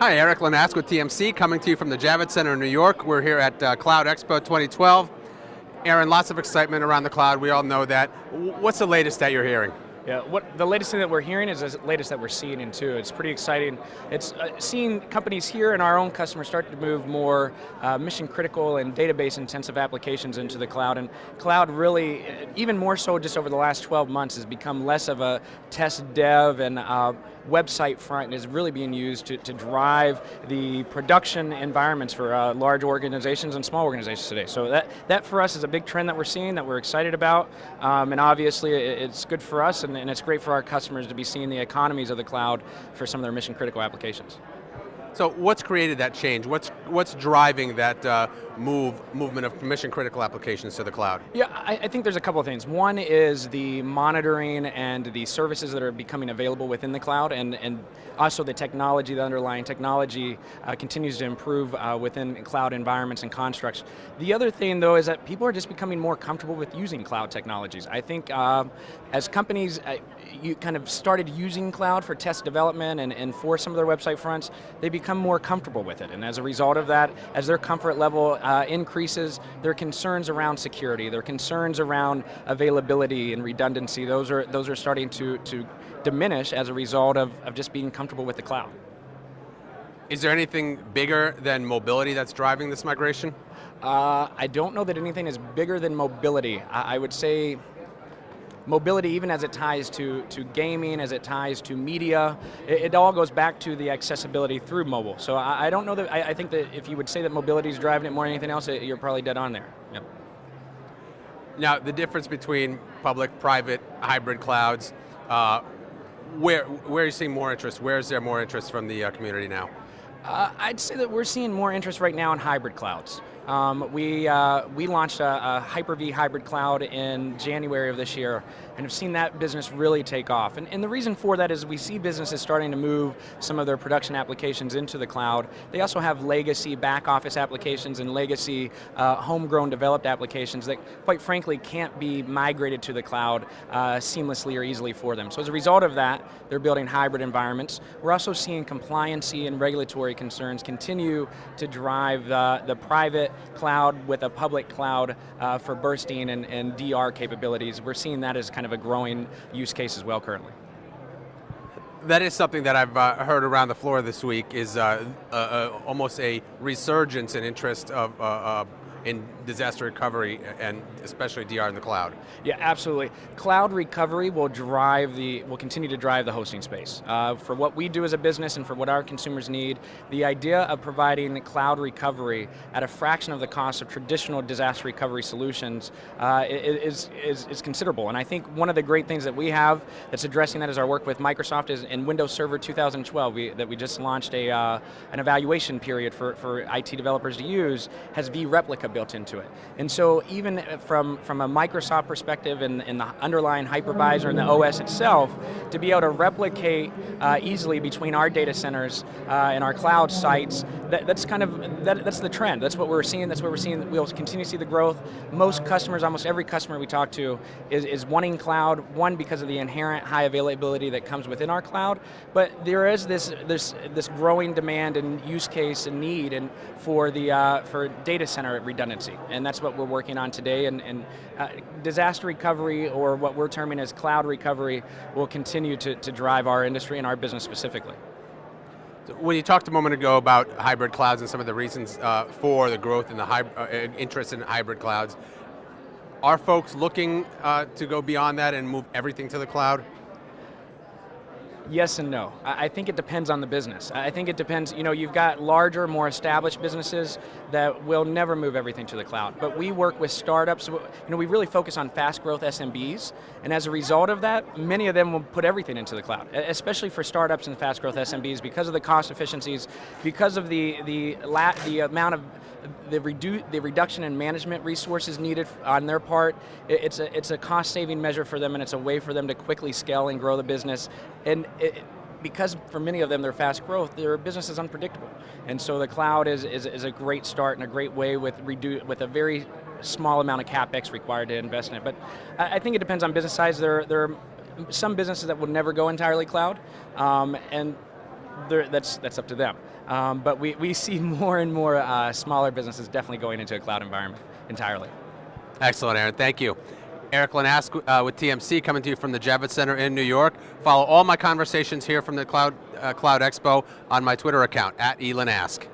Hi, Eric Lanask with TMC, coming to you from the Javits Center in New York. We're here at Cloud Expo 2012. Aaron, lots of excitement around the cloud. We all know that. What's the latest that you're hearing? Yeah, what the latest thing that we're hearing is the latest that we're seeing into. It's pretty exciting. It's seeing companies here and our own customers start to move more mission critical and database intensive applications into the cloud. And cloud really, even more so just over the last 12 months, has become less of a test dev and website front and is really being used to drive the production environments for large organizations and small organizations today. So that for us is a big trend that we're seeing, that we're excited about, and obviously it's good for us and it's great for our customers to be seeing the economies of the cloud for some of their mission critical applications. So what's created that change? What's driving that movement of mission critical applications to the cloud? Yeah, I think there's a couple of things. One is the monitoring and the services that are becoming available within the cloud, and also the technology, the underlying technology continues to improve within cloud environments and constructs. The other thing though is that people are just becoming more comfortable with using cloud technologies. I think as companies you kind of started using cloud for test development and for some of their website fronts, they become more comfortable with it. And as a result of that, as their comfort level increases, their concerns around security, their concerns around availability and redundancy, those are starting to diminish as a result of just being comfortable with the cloud. Is there anything bigger than mobility that's driving this migration? I don't know that anything is bigger than mobility. I would say mobility, even as it ties to gaming, as it ties to media, it all goes back to the accessibility through mobile. So I don't know that, I think that if you would say that mobility is driving it more than anything else, you're probably dead on there. Yep. Now, the difference between public, private, hybrid clouds, where are you seeing more interest? Where is there more interest from the community now? I'd say that we're seeing more interest right now in hybrid clouds. We launched a Hyper-V hybrid cloud in January of this year and have seen that business really take off. And the reason for that is we see businesses starting to move some of their production applications into the cloud. They also have legacy back office applications and legacy homegrown developed applications that quite frankly can't be migrated to the cloud seamlessly or easily for them. So as a result of that, they're building hybrid environments. We're also seeing compliancy and regulatory concerns continue to drive the private cloud with a public cloud for bursting and DR capabilities. We're seeing that as kind of a growing use case as well currently. That is something that I've heard around the floor this week is almost a resurgence in interest in disaster recovery and especially DR in the cloud. Yeah, absolutely. Cloud recovery will continue to drive the hosting space. For what we do as a business and for what our consumers need, the idea of providing cloud recovery at a fraction of the cost of traditional disaster recovery solutions is considerable. And I think one of the great things that we have that's addressing that is our work with Microsoft is in Windows Server 2012 that we just launched an evaluation period for IT developers to use, has vReplica built into it. And so even from a Microsoft perspective and the underlying hypervisor and the OS itself, to be able to replicate easily between our data centers and our cloud sites, that's the trend. That's what we're seeing, we'll continue to see the growth. Most customers, almost every customer we talk to is wanting cloud, one because of the inherent high availability that comes within our cloud, but there is this growing demand and use case and need for data center redundancy, and that's what we're working on today, and disaster recovery, or what we're terming as cloud recovery, will continue to drive our industry and our business specifically. So when you talked a moment ago about hybrid clouds and some of the reasons for the growth in the interest in hybrid clouds, are folks looking to go beyond that and move everything to the cloud? Yes and no. I think it depends on the business. I think it depends, you've got larger, more established businesses that will never move everything to the cloud. But we work with startups, we really focus on fast growth SMBs, and as a result of that, many of them will put everything into the cloud, especially for startups and fast growth SMBs because of the cost efficiencies, because of the amount of the reduction in management resources needed on their part. It's a cost-saving measure for them, and it's a way for them to quickly scale and grow the business. And because for many of them they're fast growth, their business is unpredictable. And so the cloud is a great start and a great way with a very small amount of CapEx required to invest in it. But I think it depends on business size. There are some businesses that will never go entirely cloud, and that's up to them. But we see more and more smaller businesses definitely going into a cloud environment entirely. Excellent, Aaron. Thank you. Eric Lanask with TMC, coming to you from the Javits Center in New York. Follow all my conversations here from the Cloud Expo on my Twitter account, @elanask.